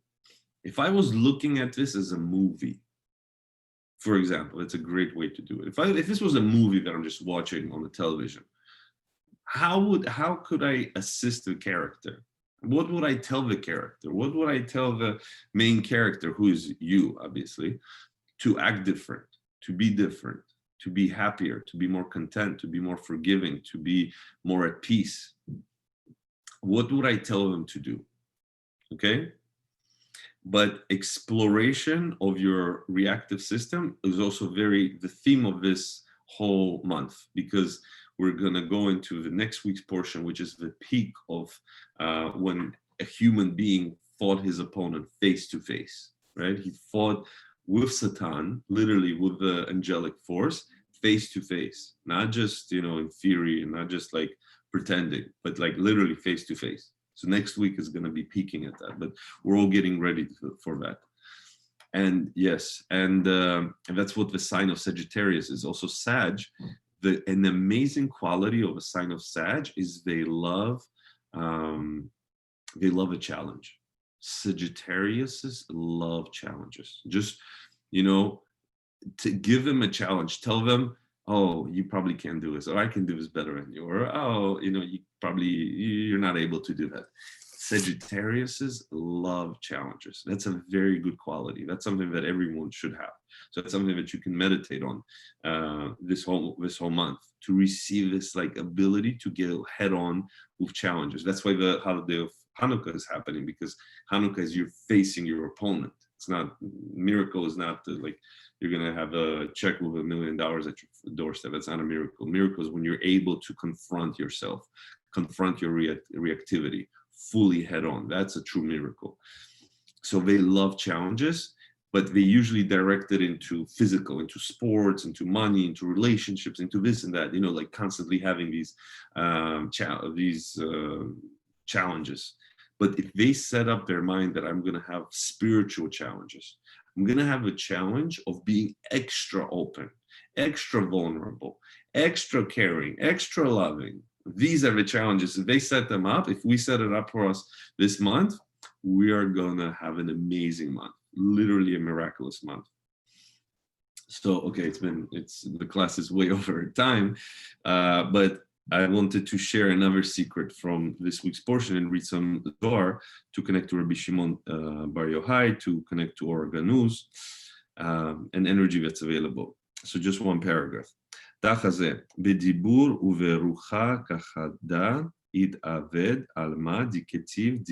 If I was looking at this as a movie, for example, it's a great way to do it. If this was a movie that I'm just watching on the television, how could I assist the character? What would I tell the character? What would I tell the main character, who is you, obviously, to act different, to be happier, to be more content, to be more forgiving, to be more at peace? What would I tell them to do? Okay? But exploration of your reactive system is also the theme of this whole month, because we're going to go into the next week's portion, which is the peak of when a human being fought his opponent face to face, right? He fought with Satan, literally with the angelic force, face to face, not just, in theory and not just like pretending, but like literally face to face. So next week is going to be peaking at that, but we're all getting ready for that. And yes, and that's what the sign of Sagittarius is. Also Sag, an amazing quality of a sign of Sag is they love a challenge. Sagittariuses love challenges. Just, to give them a challenge, tell them, oh, you probably can't do this, or I can do this better than you, or, oh, you're not able to do that. Sagittariuses love challenges. That's a very good quality. That's something that everyone should have. So it's something that you can meditate on this whole month, to receive this like ability to get head on with challenges. That's why the holiday of Hanukkah is happening, because Hanukkah is you're facing your opponent. It's not, miracle is not like you're going to have a check with $1 million at your doorstep. That's not a miracle. Miracle is when you're able to confront yourself, confront your reactivity fully head on. That's a true miracle. So they love challenges, but they usually direct it into physical, into sports, into money, into relationships, into this and that, like constantly having these challenges. But if they set up their mind that I'm going to have spiritual challenges, I'm going to have a challenge of being extra open, extra vulnerable, extra caring, extra loving. These are the challenges. If they set them up, if we set it up for us this month, we are going to have an amazing month, literally a miraculous month. So, okay, the class is way over time, but I wanted to share another secret from this week's portion and read some Zohar to connect to Rabbi Shimon Bar Yochai, to connect to Organuz, and energy that's available. So just one paragraph. Tachazeh, bedibur uverucha kachada id aved alma diketiv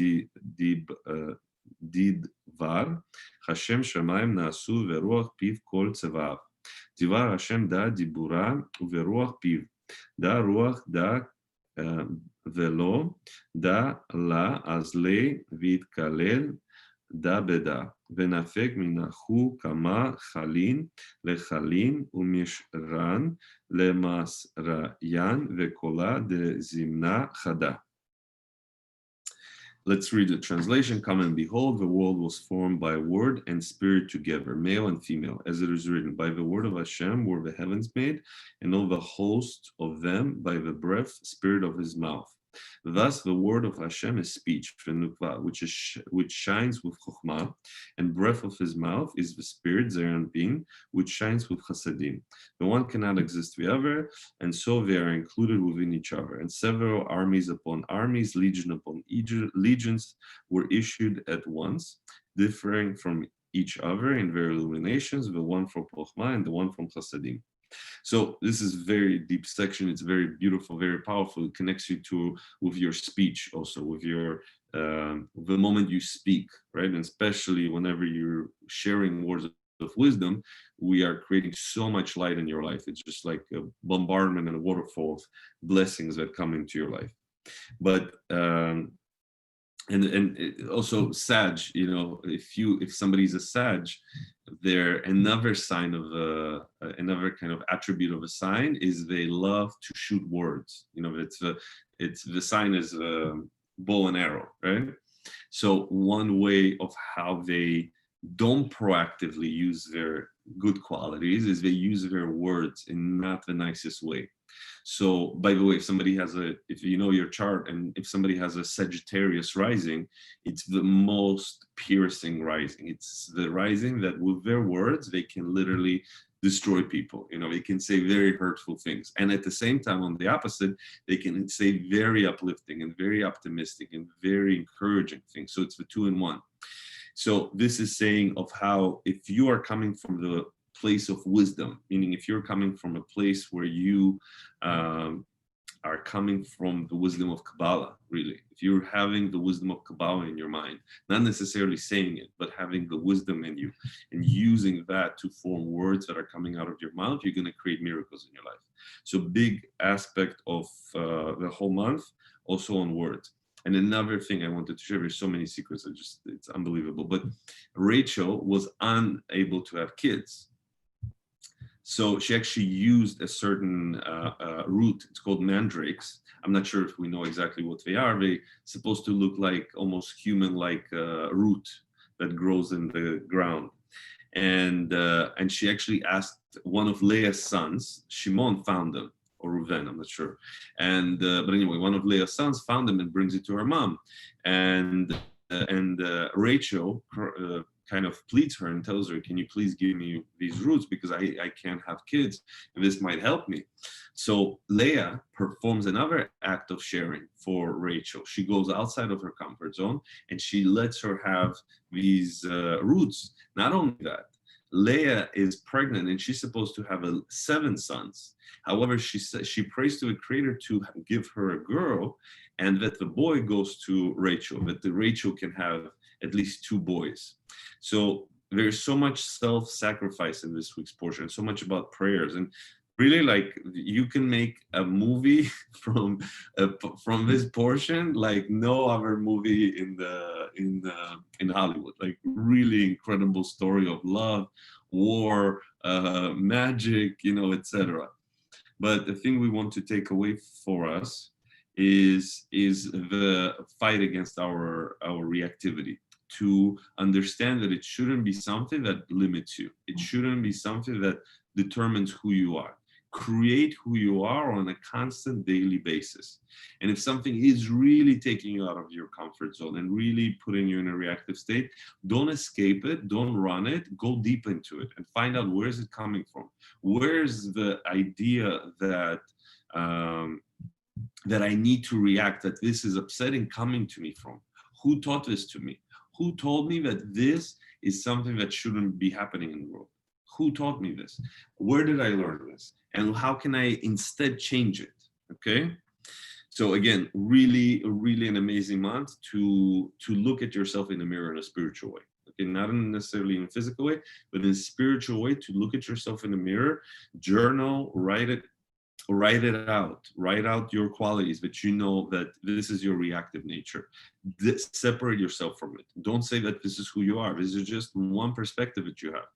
didvar Hashem shamayim nasu veruach piv kol tzevav. Divar Hashem da dibura uveruach piv. Da ruach da velo da la azle vitkalel da beda venafek minachu kama chalin lechalin umishran lemasrayan vekola de zimna chada. Let's read the translation. Come and behold, the world was formed by word and spirit together, male and female, as it is written, by the word of Hashem were the heavens made, and all the host of them by the breath, spirit of his mouth. Thus, the word of Hashem is speech, which shines with chokhmah, and breath of his mouth is the spirit, zeranpin, which shines with chasadim. The one cannot exist the other, and so they are included within each other. And several armies upon armies, legion upon legions, were issued at once, differing from each other in their illuminations, the one from chokhmah and the one from chasadim. So this is very deep section. It's very beautiful, very powerful. It connects you with your speech, also with your the moment you speak, right? And especially whenever you're sharing words of wisdom, we are creating so much light in your life. It's just like a bombardment and a waterfall of blessings that come into your life. But and also Sag, if somebody's a Sag, they're another sign of another kind of attribute of a sign is they love to shoot words. It's the sign is bow and arrow, right? So one way of how they don't proactively use their good qualities is they use their words in not the nicest way. So, by the way, if you know your chart, and if somebody has a Sagittarius rising, it's the most piercing rising. It's the rising that with their words, they can literally destroy people. They can say very hurtful things. And at the same time, on the opposite, they can say very uplifting and very optimistic and very encouraging things. So it's the 2-in-1. So this is saying of how if you are coming from the place of wisdom, meaning if you're coming from a place where you are coming from the wisdom of Kabbalah, really, if you're having the wisdom of Kabbalah in your mind, not necessarily saying it, but having the wisdom in you and using that to form words that are coming out of your mouth, you're going to create miracles in your life. So big aspect of the whole month, also on words. And another thing I wanted to share, there's so many secrets, it's unbelievable. But Rachel was unable to have kids. So she actually used a certain root. It's called mandrakes. I'm not sure if we know exactly what they are. They're supposed to look like almost human-like root that grows in the ground. And she actually asked one of Leah's sons, Shimon found them, or Reuven, I'm not sure. And but anyway, one of Leah's sons found them and brings it to her mom. And Rachel kind of pleads her and tells her, can you please give me these roots because I can't have kids and this might help me. So Leah performs another act of sharing for Rachel. She goes outside of her comfort zone and she lets her have these roots. Not only that, Leah is pregnant and she's supposed to have 7 sons. However, she prays to the Creator to give her a girl and that the boy goes to Rachel, that the Rachel can have at least 2 boys. So there's so much self-sacrifice in this week's portion, so much about prayers, and really, like, you can make a movie from this portion like no other movie in Hollywood. Like, really incredible story of love, war, magic, etc. But the thing we want to take away for us is the fight against our reactivity, to understand that it shouldn't be something that limits you. It shouldn't be something that determines who you are. Create who you are on a constant daily basis. And if something is really taking you out of your comfort zone and really putting you in a reactive state, don't escape it, don't run it, go deep into it and find out where is it coming from. Where's the idea that that I need to react, that this is upsetting coming to me from? Who taught this to me? Who told me that this is something that shouldn't be happening in the world? Who taught me this? Where did I learn this? And how can I instead change it? Okay. So again, really, really an amazing month to look at yourself in the mirror in a spiritual way. Okay, not necessarily in a physical way, but in a spiritual way, to look at yourself in the mirror, journal, write it out. Write out your qualities, but you know that this is your reactive nature. Separate yourself from it. Don't say that this is who you are. This is just one perspective that you have.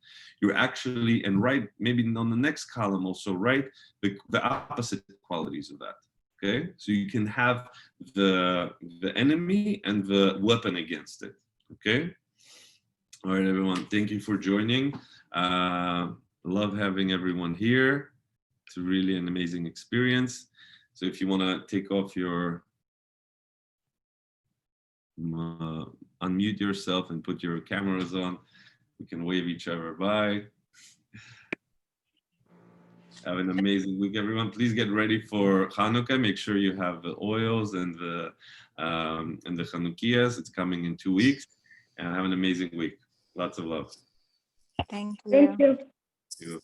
You're actually, and write maybe on the next column also, write the opposite qualities of that. Okay, so you can have the enemy and the weapon against it. Okay, all right, everyone. Thank you for joining. Love having everyone here. It's really an amazing experience. So if you want to take off your unmute yourself and put your cameras on, we can wave each other bye. Have an amazing week, everyone. Please get ready for Hanukkah. Make sure you have the oils and the Chanukias. It's coming in 2 weeks. And have an amazing week. Lots of love. Thank you. Thank you. Thank you.